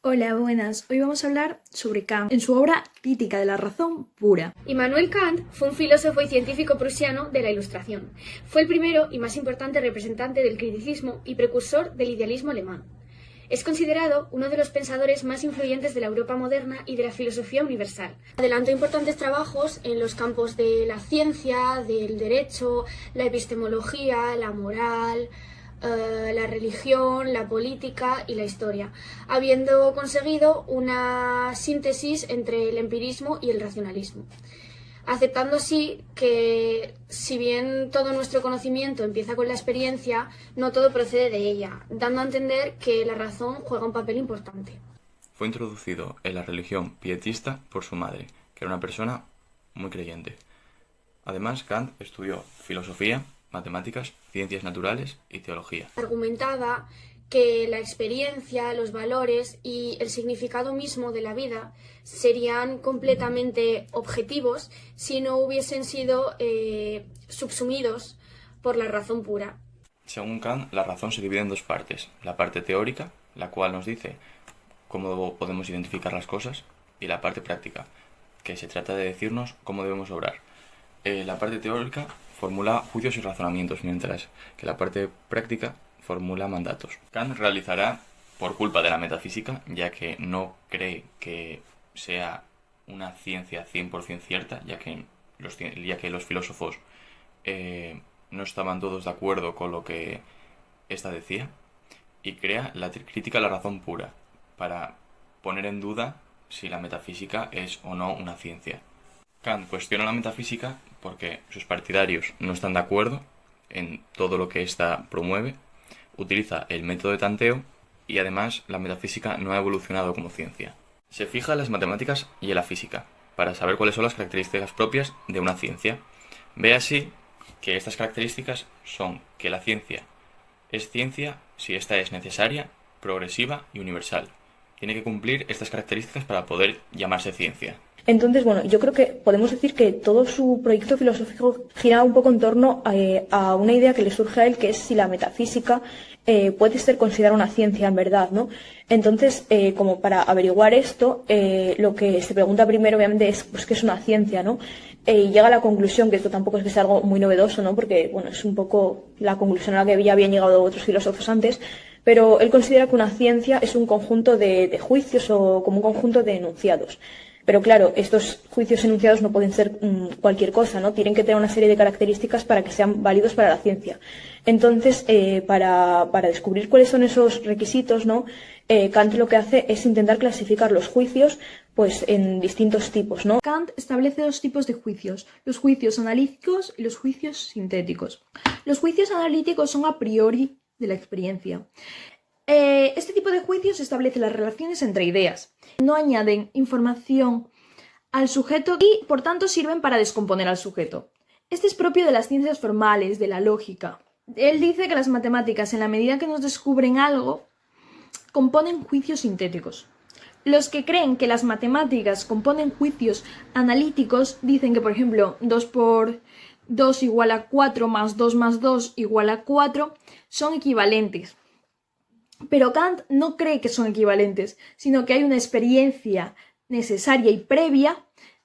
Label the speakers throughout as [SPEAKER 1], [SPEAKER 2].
[SPEAKER 1] Hola, buenas. Hoy vamos a hablar sobre Kant en su obra Crítica de la razón pura.
[SPEAKER 2] Immanuel Kant fue un filósofo y científico prusiano de la Ilustración. Fue el primero y más importante representante del criticismo y precursor del idealismo alemán. Es considerado uno de los pensadores más influyentes de la Europa moderna y de la filosofía universal. Adelantó importantes trabajos en los campos de la ciencia, del derecho, la epistemología, la moral, la religión, la política y la historia, habiendo conseguido una síntesis entre el empirismo y el racionalismo, aceptando así que, si bien todo nuestro conocimiento empieza con la experiencia, no todo procede de ella, dando a entender que la razón juega un papel importante.
[SPEAKER 3] Fue introducido en la religión pietista por su madre, que era una persona muy creyente. Además, Kant estudió filosofía, matemáticas, ciencias naturales y teología.
[SPEAKER 2] Argumentaba que la experiencia, los valores y el significado mismo de la vida serían completamente objetivos si no hubiesen sido subsumidos por la razón pura.
[SPEAKER 3] Según Kant, la razón se divide en dos partes: la parte teórica, la cual nos dice cómo podemos identificar las cosas, y la parte práctica, que se trata de decirnos cómo debemos obrar. La parte teórica formula juicios y razonamientos, mientras que la parte práctica formula mandatos. Kant realizará, por culpa de la metafísica, ya que no cree que sea una ciencia 100% cierta, ya que los filósofos no estaban todos de acuerdo con lo que ésta decía, y crea la crítica a la razón pura, para poner en duda si la metafísica es o no una ciencia. Kant cuestiona la metafísica porque sus partidarios no están de acuerdo en todo lo que ésta promueve, utiliza el método de tanteo y además la metafísica no ha evolucionado como ciencia. Se fija en las matemáticas y en la física para saber cuáles son las características propias de una ciencia. Ve así que estas características son que la ciencia es ciencia si ésta es necesaria, progresiva y universal. Tiene que cumplir estas características para poder llamarse ciencia.
[SPEAKER 1] Entonces, bueno, yo creo que podemos decir que todo su proyecto filosófico gira un poco en torno a una idea que le surge a él, que es si la metafísica puede ser considerada una ciencia en verdad, ¿no? Entonces, como para averiguar esto, lo que se pregunta primero, obviamente, es pues, ¿qué es una ciencia, no? Y llega a la conclusión, que esto tampoco es que sea algo muy novedoso, ¿no? Porque, bueno, es un poco la conclusión a la que ya habían llegado otros filósofos antes, pero él considera que una ciencia es un conjunto de juicios o como un conjunto de enunciados. Pero claro, estos juicios enunciados no pueden ser cualquier cosa, ¿no? Tienen que tener una serie de características para que sean válidos para la ciencia. Entonces, para descubrir cuáles son esos requisitos, ¿no? Kant lo que hace es intentar clasificar los juicios pues, en distintos tipos, ¿no? Kant establece dos tipos de juicios: los juicios analíticos y los juicios sintéticos. Los juicios analíticos son a priori de la experiencia. Este tipo de juicios establece las relaciones entre ideas, no añaden información al sujeto y, por tanto, sirven para descomponer al sujeto. Este es propio de las ciencias formales, de la lógica. Él dice que las matemáticas, en la medida que nos descubren algo, componen juicios sintéticos. Los que creen que las matemáticas componen juicios analíticos dicen que, por ejemplo, 2 por 2 igual a 4 más 2 igual a 4 son equivalentes. Pero Kant no cree que son equivalentes, sino que hay una experiencia necesaria y previa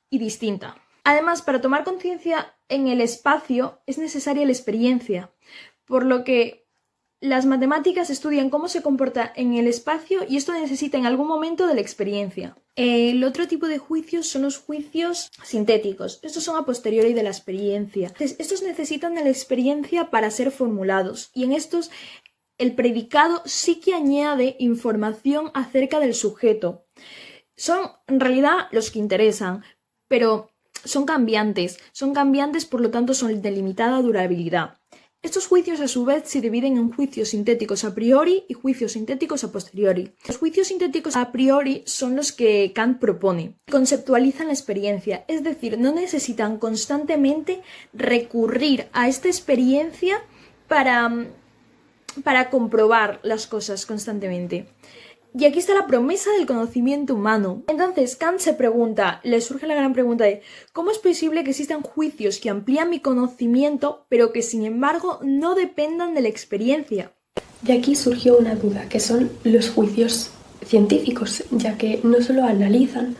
[SPEAKER 1] y distinta. Además, para tomar conciencia en el espacio es necesaria la experiencia, por lo que las matemáticas estudian cómo se comporta en el espacio y esto necesita en algún momento de la experiencia. El otro tipo de juicios son los juicios sintéticos. Estos son a posteriori de la experiencia. Entonces, estos necesitan de la experiencia para ser formulados y en estos el predicado sí que añade información acerca del sujeto. Son en realidad los que interesan, pero son cambiantes, por lo tanto son de limitada durabilidad. Estos juicios a su vez se dividen en juicios sintéticos a priori y juicios sintéticos a posteriori. Los juicios sintéticos a priori son los que Kant propone. Conceptualizan la experiencia, es decir, no necesitan constantemente recurrir a esta experiencia para comprobar las cosas constantemente. Y aquí está la promesa del conocimiento humano. Entonces Kant se pregunta, le surge la gran pregunta de ¿cómo es posible que existan juicios que amplían mi conocimiento, pero que sin embargo no dependan de la experiencia?
[SPEAKER 4] De aquí surgió una duda, que son los juicios científicos, ya que no solo analizan,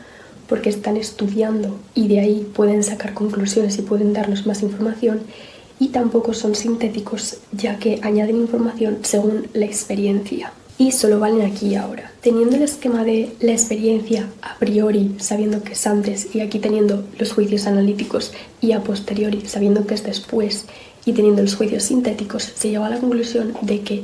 [SPEAKER 4] porque están estudiando y de ahí pueden sacar conclusiones y pueden darnos más información, y tampoco son sintéticos, ya que añaden información según la experiencia. Y solo valen aquí y ahora. Teniendo el esquema de la experiencia a priori, sabiendo que es antes, y aquí teniendo los juicios analíticos, y a posteriori, sabiendo que es después, y teniendo los juicios sintéticos, se llega a la conclusión de que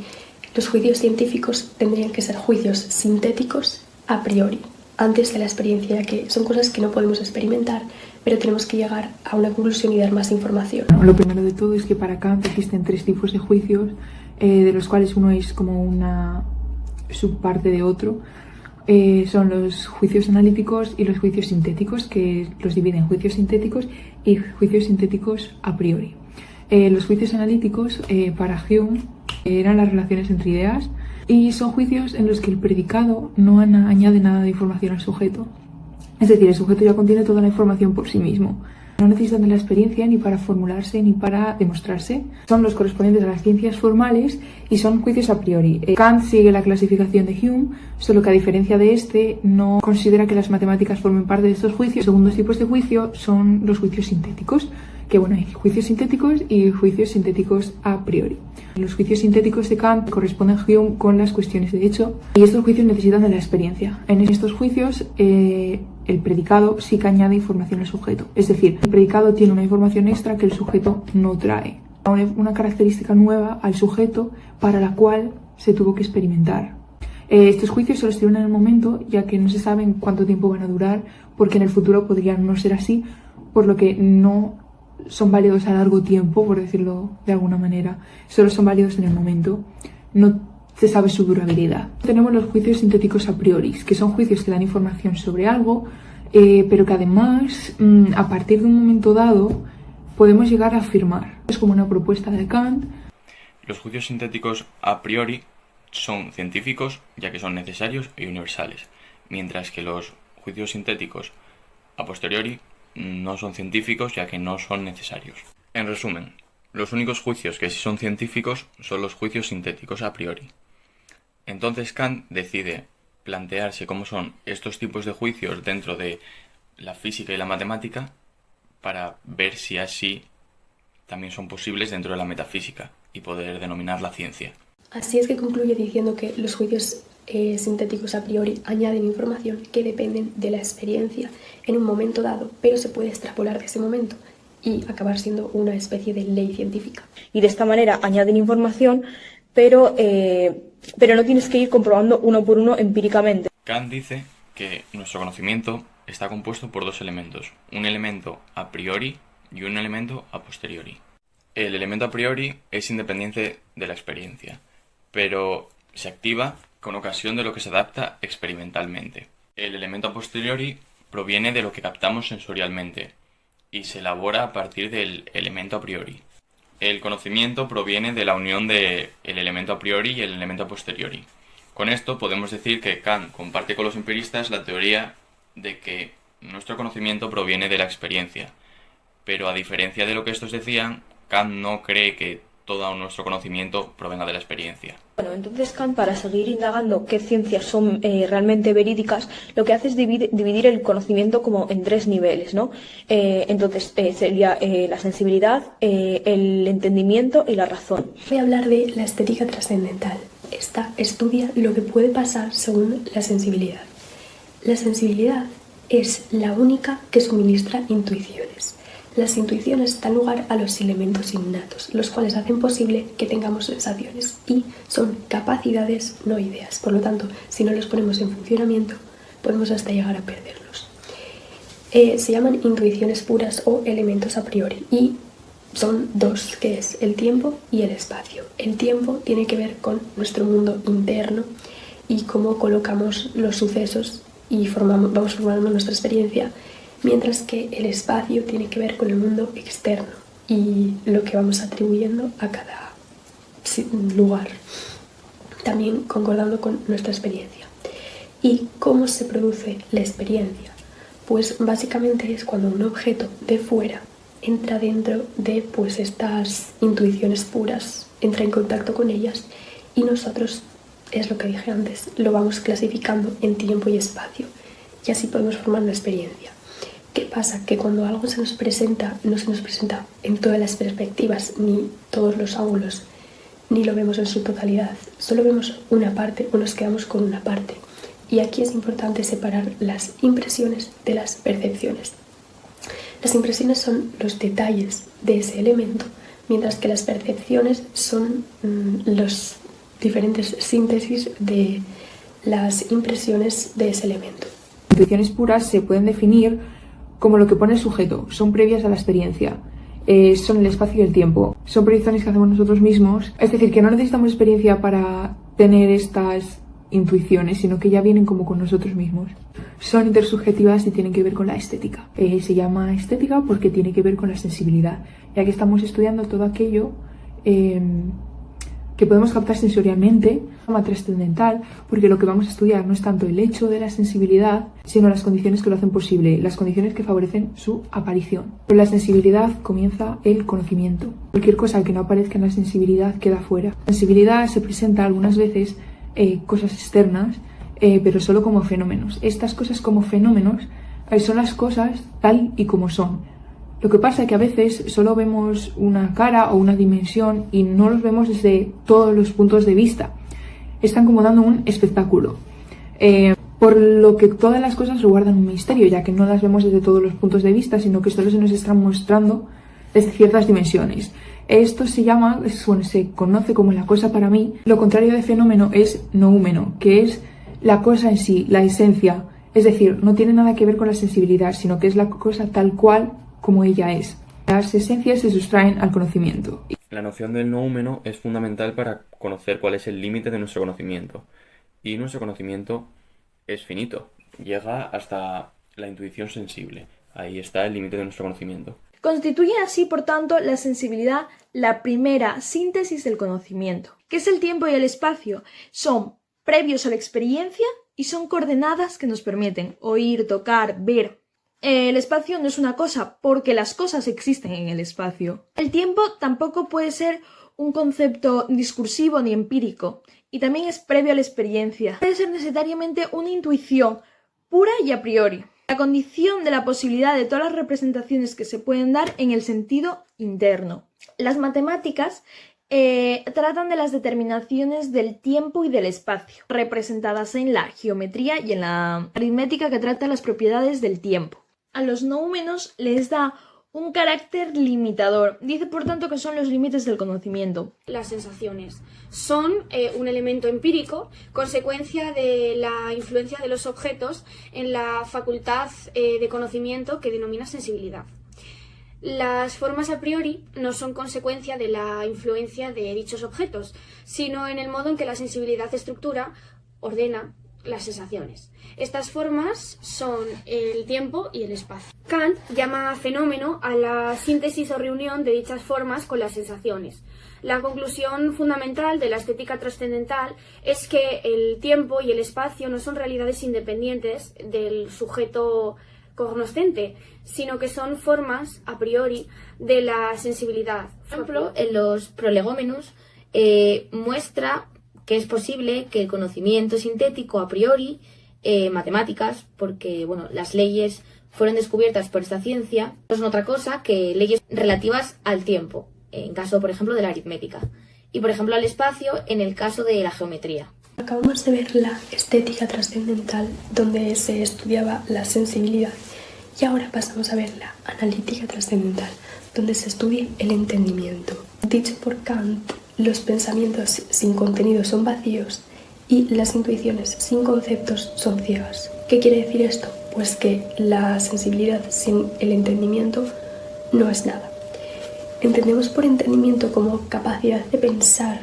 [SPEAKER 4] los juicios científicos tendrían que ser juicios sintéticos a priori, antes de la experiencia, ya que son cosas que no podemos experimentar, pero tenemos que llegar a una conclusión y dar más información.
[SPEAKER 5] Lo primero de todo es que para Kant existen 3 tipos de juicios, de los cuales uno es como una subparte de otro. Son los juicios analíticos y los juicios sintéticos, que los dividen en juicios sintéticos y juicios sintéticos a priori. Los juicios analíticos, para Hume, eran las relaciones entre ideas, y son juicios en los que el predicado no añade nada de información al sujeto. Es decir, el sujeto ya contiene toda la información por sí mismo. No necesitan de la experiencia ni para formularse ni para demostrarse. Son los correspondientes a las ciencias formales y son juicios a priori. Kant sigue la clasificación de Hume, solo que a diferencia de este, no considera que las matemáticas formen parte de estos juicios. Los segundos tipos de juicio son los juicios sintéticos, que bueno, hay juicios sintéticos y juicios sintéticos a priori. Los juicios sintéticos de Kant corresponden a Hume con las cuestiones de hecho, y estos juicios necesitan de la experiencia. En estos juicios, el predicado sí que añade información al sujeto. Es decir, el predicado tiene una información extra que el sujeto no trae. Una característica nueva al sujeto para la cual se tuvo que experimentar. Estos juicios solo se tienen en el momento, ya que no se sabe cuánto tiempo van a durar, porque en el futuro podrían no ser así, por lo que no son válidos a largo tiempo, por decirlo de alguna manera. Solo son válidos en el momento. No se sabe su durabilidad. Tenemos los juicios sintéticos a priori, que son juicios que dan información sobre algo, pero que además, a partir de un momento dado, podemos llegar a afirmar. Es como una propuesta de Kant.
[SPEAKER 3] Los juicios sintéticos a priori son científicos, ya que son necesarios y universales, mientras que los juicios sintéticos a posteriori no son científicos, ya que no son necesarios. En resumen, los únicos juicios que sí son científicos son los juicios sintéticos a priori. Entonces Kant decide plantearse cómo son estos tipos de juicios dentro de la física y la matemática para ver si así también son posibles dentro de la metafísica y poder denominar la ciencia.
[SPEAKER 4] Así es que concluye diciendo que los juicios sintéticos a priori añaden información que dependen de la experiencia en un momento dado, pero se puede extrapolar de ese momento y acabar siendo una especie de ley científica.
[SPEAKER 1] Y de esta manera añaden información, pero no tienes que ir comprobando uno por uno empíricamente.
[SPEAKER 3] Kant dice que nuestro conocimiento está compuesto por 2 elementos, un elemento a priori y un elemento a posteriori. El elemento a priori es independiente de la experiencia, pero se activa con ocasión de lo que se adapta experimentalmente. El elemento a posteriori proviene de lo que captamos sensorialmente y se elabora a partir del elemento a priori. El conocimiento proviene de la unión del elemento a priori y el elemento a posteriori. Con esto podemos decir que Kant comparte con los empiristas la teoría de que nuestro conocimiento proviene de la experiencia, pero a diferencia de lo que estos decían, Kant no cree que todo nuestro conocimiento provenga de la experiencia.
[SPEAKER 1] Bueno, entonces Kant, para seguir indagando qué ciencias son realmente verídicas, lo que hace es dividir el conocimiento como en 3 niveles, ¿no? Entonces sería la sensibilidad, el entendimiento y la razón.
[SPEAKER 4] Voy a hablar de la estética trascendental. Esta estudia lo que puede pasar según la sensibilidad. La sensibilidad es la única que suministra intuiciones. Las intuiciones dan lugar a los elementos innatos, los cuales hacen posible que tengamos sensaciones y son capacidades, no ideas. Por lo tanto, si no los ponemos en funcionamiento, podemos hasta llegar a perderlos. Se llaman intuiciones puras o elementos a priori y son 2, que es el tiempo y el espacio. El tiempo tiene que ver con nuestro mundo interno y cómo colocamos los sucesos y vamos formando nuestra experiencia, mientras que el espacio tiene que ver con el mundo externo y lo que vamos atribuyendo a cada lugar, también concordando con nuestra experiencia. ¿Y cómo se produce la experiencia? Pues básicamente es cuando un objeto de fuera entra dentro de estas intuiciones puras, entra en contacto con ellas y nosotros es lo que dije antes, lo vamos clasificando en tiempo y espacio y así podemos formar una experiencia. ¿Qué pasa? Que cuando algo se nos presenta, no se nos presenta en todas las perspectivas ni todos los ángulos, ni lo vemos en su totalidad, solo vemos una parte o nos quedamos con una parte. Y aquí es importante separar las impresiones de las percepciones. Las impresiones son los detalles de ese elemento, mientras que las percepciones son los diferentes síntesis de las impresiones de ese elemento.
[SPEAKER 5] Las intuiciones puras se pueden definir como lo que pone el sujeto, son previas a la experiencia, son el espacio y el tiempo, son proyecciones que hacemos nosotros mismos, es decir, que no necesitamos experiencia para tener estas intuiciones, sino que ya vienen como con nosotros mismos. Son intersubjetivas y tienen que ver con la estética. Se llama estética porque tiene que ver con la sensibilidad, ya que estamos estudiando todo aquello que podemos captar sensorialmente, forma trascendental, porque lo que vamos a estudiar no es tanto el hecho de la sensibilidad, sino las condiciones que lo hacen posible, las condiciones que favorecen su aparición. Con la sensibilidad comienza el conocimiento. Cualquier cosa que no aparezca en la sensibilidad queda fuera. La sensibilidad se presenta algunas veces cosas externas, pero solo como fenómenos. Estas cosas como fenómenos son las cosas tal y como son. Lo que pasa es que a veces solo vemos una cara o una dimensión y no los vemos desde todos los puntos de vista. Están como dando un espectáculo. Por lo que todas las cosas guardan un misterio, ya que no las vemos desde todos los puntos de vista, sino que solo se nos están mostrando desde ciertas dimensiones. Esto se conoce como la cosa para mí. Lo contrario de fenómeno es noúmeno, que es la cosa en sí, la esencia. Es decir, no tiene nada que ver con la sensibilidad, sino que es la cosa tal cual como ella es. Las esencias se sustraen al conocimiento.
[SPEAKER 3] La noción del noúmeno es fundamental para conocer cuál es el límite de nuestro conocimiento. Y nuestro conocimiento es finito, llega hasta la intuición sensible. Ahí está el límite de nuestro conocimiento.
[SPEAKER 1] Constituye así, por tanto, la sensibilidad la primera síntesis del conocimiento. ¿Qué es el tiempo y el espacio? Son previos a la experiencia y son coordenadas que nos permiten oír, tocar, ver. El espacio no es una cosa porque las cosas existen en el espacio. El tiempo tampoco puede ser un concepto discursivo ni empírico y también es previo a la experiencia. Puede ser necesariamente una intuición pura y a priori. La condición de la posibilidad de todas las representaciones que se pueden dar en el sentido interno. Las matemáticas tratan de las determinaciones del tiempo y del espacio, representadas en la geometría y en la aritmética que trata las propiedades del tiempo. A los noúmenos les da un carácter limitador. Dice, por tanto, que son los límites del conocimiento.
[SPEAKER 2] Las sensaciones son un elemento empírico, consecuencia de la influencia de los objetos en la facultad de conocimiento que denomina sensibilidad. Las formas a priori no son consecuencia de la influencia de dichos objetos, sino en el modo en que la sensibilidad estructura, ordena las sensaciones. Estas formas son el tiempo y el espacio. Kant llama fenómeno a la síntesis o reunión de dichas formas con las sensaciones. La conclusión fundamental de la estética trascendental es que el tiempo y el espacio no son realidades independientes del sujeto cognoscente, sino que son formas a priori de la sensibilidad.
[SPEAKER 6] Por ejemplo, en los prolegómenos muestra que es posible que el conocimiento sintético a priori, matemáticas, porque las leyes fueron descubiertas por esta ciencia, no son otra cosa que leyes relativas al tiempo, en caso, por ejemplo, de la aritmética, y, por ejemplo, al espacio en el caso de la geometría.
[SPEAKER 4] Acabamos de ver la estética trascendental, donde se estudiaba la sensibilidad, y ahora pasamos a ver la analítica trascendental, donde se estudia el entendimiento. Dicho por Kant, los pensamientos sin contenido son vacíos y las intuiciones sin conceptos son ciegas. ¿Qué quiere decir esto? Pues que la sensibilidad sin el entendimiento no es nada. Entendemos por entendimiento como capacidad de pensar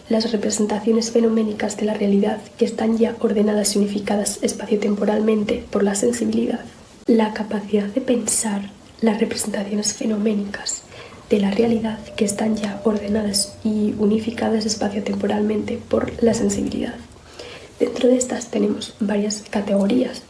[SPEAKER 4] las representaciones fenoménicas de la realidad que están ya ordenadas y unificadas espaciotemporalmente por la sensibilidad. La capacidad de pensar las representaciones fenoménicas de la realidad que están ya ordenadas y unificadas espaciotemporalmente por la sensibilidad. Dentro de estas tenemos varias categorías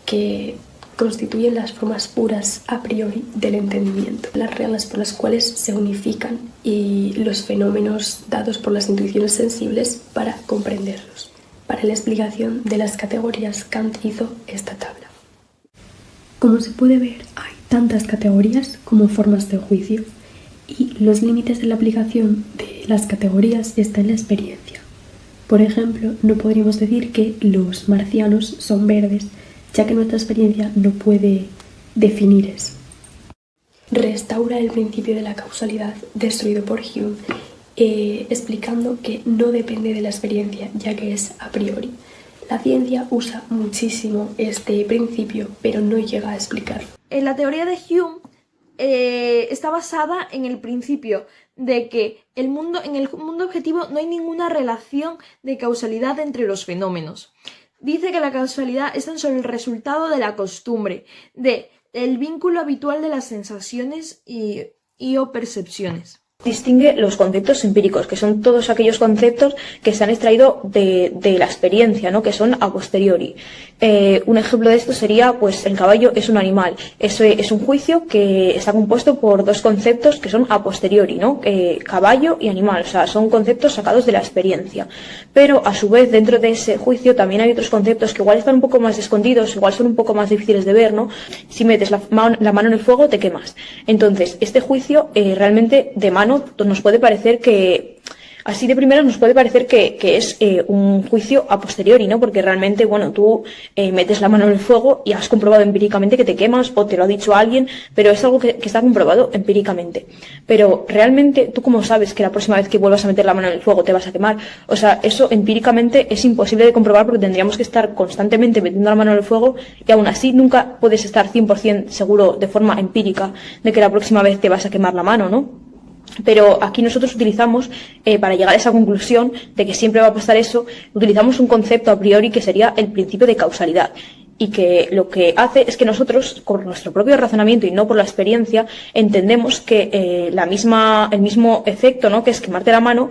[SPEAKER 4] que constituyen las formas puras a priori del entendimiento, las reglas por las cuales se unifican y los fenómenos dados por las intuiciones sensibles para comprenderlos. Para la explicación de las categorías, Kant hizo esta tabla. Como se puede ver, hay tantas categorías como formas de juicio, y los límites de la aplicación de las categorías están en la experiencia. Por ejemplo, no podríamos decir que los marcianos son verdes, ya que nuestra experiencia no puede definir eso. Restaura el principio de la causalidad destruido por Hume, explicando que no depende de la experiencia, ya que es a priori. La ciencia usa muchísimo este principio, pero no llega a explicarlo.
[SPEAKER 1] En la teoría de Hume está basada en el principio de que en el mundo objetivo no hay ninguna relación de causalidad entre los fenómenos. Dice que la causalidad es tan solo el resultado de la costumbre, del vínculo habitual de las sensaciones o percepciones. Distingue los conceptos empíricos, que son todos aquellos conceptos que se han extraído de la experiencia, ¿no? Que son a posteriori. Un ejemplo de esto sería, pues, el caballo es un animal. Eso es un juicio que está compuesto por dos conceptos que son a posteriori, ¿no? Caballo y animal, o sea, son conceptos sacados de la experiencia. Pero, a su vez, dentro de ese juicio también hay otros conceptos que igual están un poco más escondidos, igual son un poco más difíciles de ver, ¿no? Si metes la mano en el fuego, te quemas. Entonces, este juicio realmente de mano nos puede parecer que, así de primero nos puede parecer que es un juicio a posteriori, ¿no? Porque realmente, bueno, tú metes la mano en el fuego y has comprobado empíricamente que te quemas, o te lo ha dicho alguien, pero es algo que está comprobado empíricamente. Pero realmente, ¿tú cómo sabes que la próxima vez que vuelvas a meter la mano en el fuego te vas a quemar? O sea, eso empíricamente es imposible de comprobar, porque tendríamos que estar constantemente metiendo la mano en el fuego, y aún así nunca puedes estar 100% seguro de forma empírica de que la próxima vez te vas a quemar la mano, ¿no? Pero aquí nosotros utilizamos, para llegar a esa conclusión de que siempre va a pasar eso, utilizamos un concepto a priori que sería el principio de causalidad. Y que lo que hace es que nosotros, con nuestro propio razonamiento y no por la experiencia, entendemos que el mismo efecto, ¿no? Que es quemarte la mano,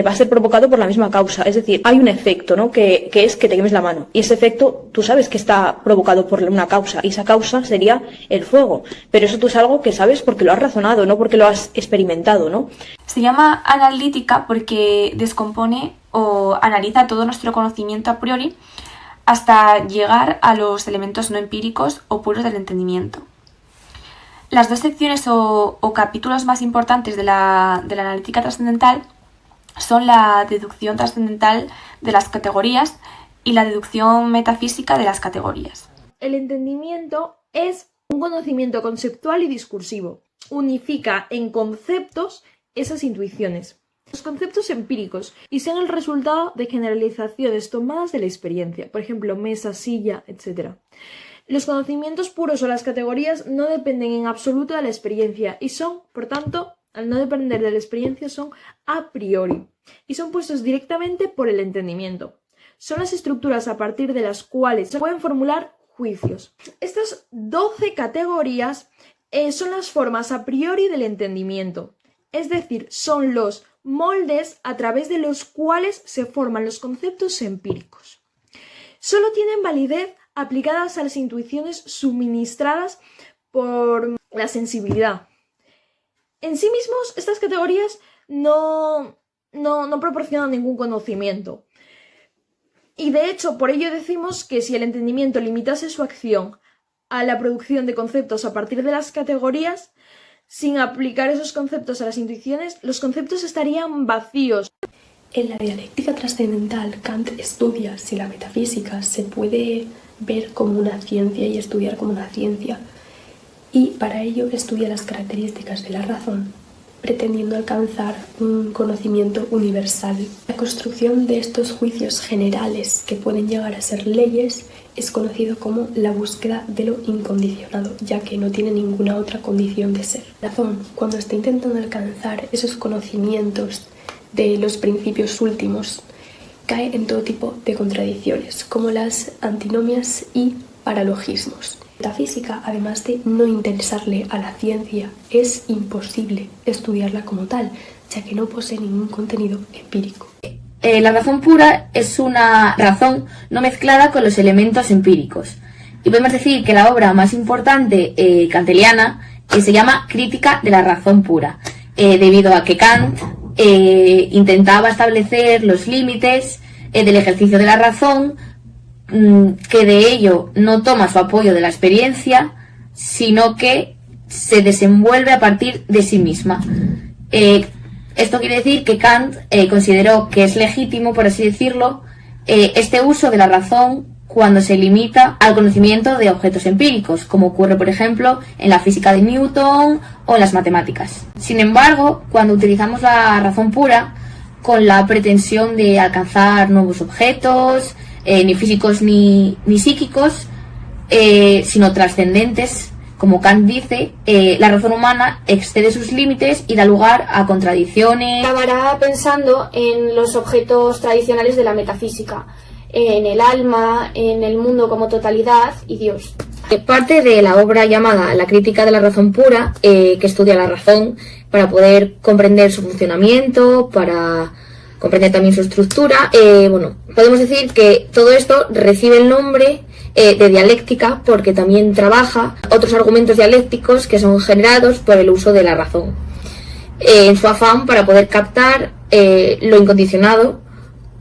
[SPEAKER 1] va a ser provocado por la misma causa. Es decir, hay un efecto, ¿no? Que es que te quemes la mano. Y ese efecto, tú sabes que está provocado por una causa. Y esa causa sería el fuego. Pero eso tú es algo que sabes porque lo has razonado, no porque lo has experimentado, ¿no?
[SPEAKER 7] Se llama analítica porque descompone o analiza todo nuestro conocimiento a priori hasta llegar a los elementos no empíricos o puros del entendimiento. Las dos secciones o capítulos más importantes de la analítica trascendental son la deducción trascendental de las categorías y la deducción metafísica de las categorías.
[SPEAKER 1] El entendimiento es un conocimiento conceptual y discursivo. Unifica en conceptos esas intuiciones. Los conceptos empíricos y sean el resultado de generalizaciones tomadas de la experiencia, por ejemplo, mesa, silla, etc. Los conocimientos puros o las categorías no dependen en absoluto de la experiencia y son, por tanto, al no depender de la experiencia, son a priori y son puestos directamente por el entendimiento. Son las estructuras a partir de las cuales se pueden formular juicios. Estas 12 categorías son las formas a priori del entendimiento, es decir, son los moldes a través de los cuales se forman los conceptos empíricos. Solo tienen validez aplicadas a las intuiciones suministradas por la sensibilidad. En sí mismos, estas categorías no proporcionan ningún conocimiento. Y de hecho, por ello decimos que si el entendimiento limitase su acción a la producción de conceptos a partir de las categorías, sin aplicar esos conceptos a las intuiciones, los conceptos estarían vacíos.
[SPEAKER 4] En la dialéctica trascendental, Kant estudia si la metafísica se puede ver como una ciencia y estudiar como una ciencia, y para ello estudia las características de la razón, pretendiendo alcanzar un conocimiento universal. La construcción de estos juicios generales que pueden llegar a ser leyes es conocido como la búsqueda de lo incondicionado, ya que no tiene ninguna otra condición de ser. La razón, cuando está intentando alcanzar esos conocimientos de los principios últimos, cae en todo tipo de contradicciones, como las antinomias y paralogismos. La física, además de no interesarle a la ciencia, es imposible estudiarla como tal, ya que no posee ningún contenido empírico.
[SPEAKER 6] La razón pura es una razón no mezclada con los elementos empíricos. Y podemos decir que la obra más importante kanteliana se llama Crítica de la razón pura, debido a que Kant intentaba establecer los límites del ejercicio de la razón, que de ello no toma su apoyo de la experiencia, sino que se desenvuelve a partir de sí misma. Esto quiere decir que Kant consideró que es legítimo, por así decirlo, este uso de la razón cuando se limita al conocimiento de objetos empíricos, como ocurre, por ejemplo, en la física de Newton o en las matemáticas. Sin embargo, cuando utilizamos la razón pura con la pretensión de alcanzar nuevos objetos, ni físicos ni psíquicos, sino trascendentes, como Kant dice, la razón humana excede sus límites y da lugar a contradicciones.
[SPEAKER 2] Acabará pensando en los objetos tradicionales de la metafísica, en el alma, en el mundo como totalidad y Dios.
[SPEAKER 6] Parte de la obra llamada La crítica de la razón pura, que estudia la razón para poder comprender su funcionamiento, para comprender también su estructura. Podemos decir que todo esto recibe el nombre de dialéctica porque también trabaja otros argumentos dialécticos que son generados por el uso de la razón, en su afán para poder captar lo incondicionado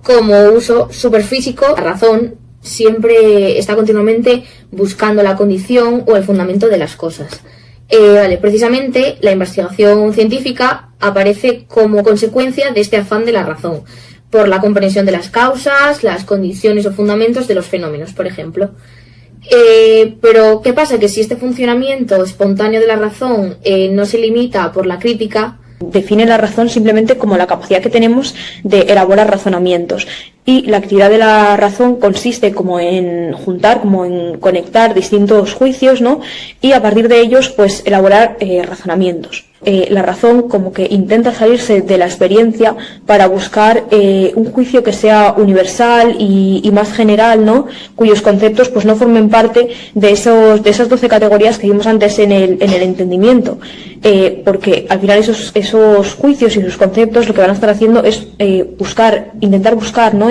[SPEAKER 6] como uso superfísico. La razón siempre está continuamente buscando la condición o el fundamento de las cosas. Precisamente la investigación científica aparece como consecuencia de este afán de la razón, por la comprensión de las causas, las condiciones o fundamentos de los fenómenos, por ejemplo. Pero, ¿qué pasa? Que si este funcionamiento espontáneo de la razón no se limita por la crítica,
[SPEAKER 1] define la razón simplemente como la capacidad que tenemos de elaborar razonamientos, y la actividad de la razón consiste como en juntar, como en conectar distintos juicios, ¿no? Y a partir de ellos pues elaborar razonamientos. La razón como que intenta salirse de la experiencia para buscar un juicio que sea universal y más general, ¿no? Cuyos conceptos pues no formen parte de esas 12 categorías que vimos antes en el entendimiento, porque al final esos juicios y sus conceptos lo que van a estar haciendo es intentar buscar, ¿no?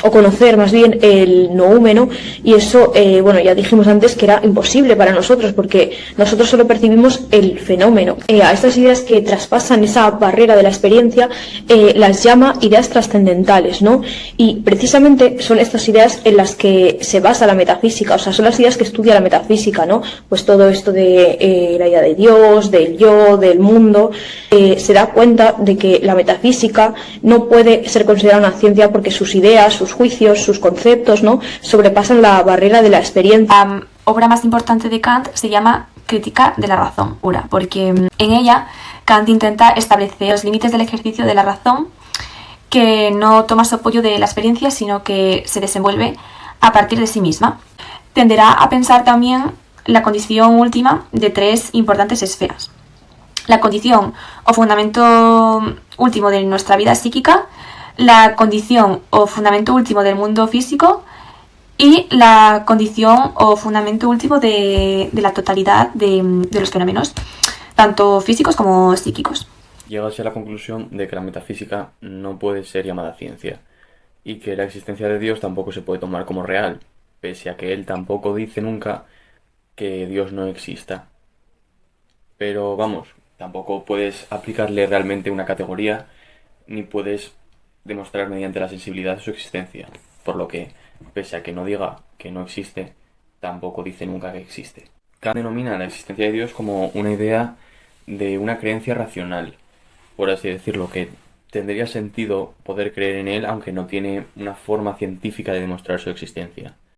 [SPEAKER 1] O conocer más bien el noúmeno, y eso, ya dijimos antes que era imposible para nosotros, porque nosotros solo percibimos el fenómeno. A estas ideas que traspasan esa barrera de la experiencia las llama ideas trascendentales, ¿no? Y precisamente son estas ideas en las que se basa la metafísica, o sea, son las ideas que estudia la metafísica, ¿no? Pues todo esto de la idea de Dios, del yo, del mundo, se da cuenta de que la metafísica no puede ser considerada una ciencia porque sus ideas, sus juicios, sus conceptos, ¿no? sobrepasan la barrera de la experiencia.
[SPEAKER 7] La obra más importante de Kant se llama Crítica de la razón pura, porque en ella Kant intenta establecer los límites del ejercicio de la razón, que no toma su apoyo de la experiencia, sino que se desenvuelve a partir de sí misma. Tenderá a pensar también la condición última de 3 importantes esferas: la condición o fundamento último de nuestra vida psíquica, la condición o fundamento último del mundo físico y la condición o fundamento último de la totalidad de los fenómenos, tanto físicos como psíquicos.
[SPEAKER 3] Llegase a la conclusión de que la metafísica no puede ser llamada ciencia, y que la existencia de Dios tampoco se puede tomar como real, pese a que él tampoco dice nunca que Dios no exista. Pero vamos, tampoco puedes aplicarle realmente una categoría, ni puedes demostrar mediante la sensibilidad su existencia, por lo que, pese a que no diga que no existe, tampoco dice nunca que existe. Kant denomina la existencia de Dios como una idea de una creencia racional, por así decirlo, que tendría sentido poder creer en él aunque no tiene una forma científica de demostrar su existencia.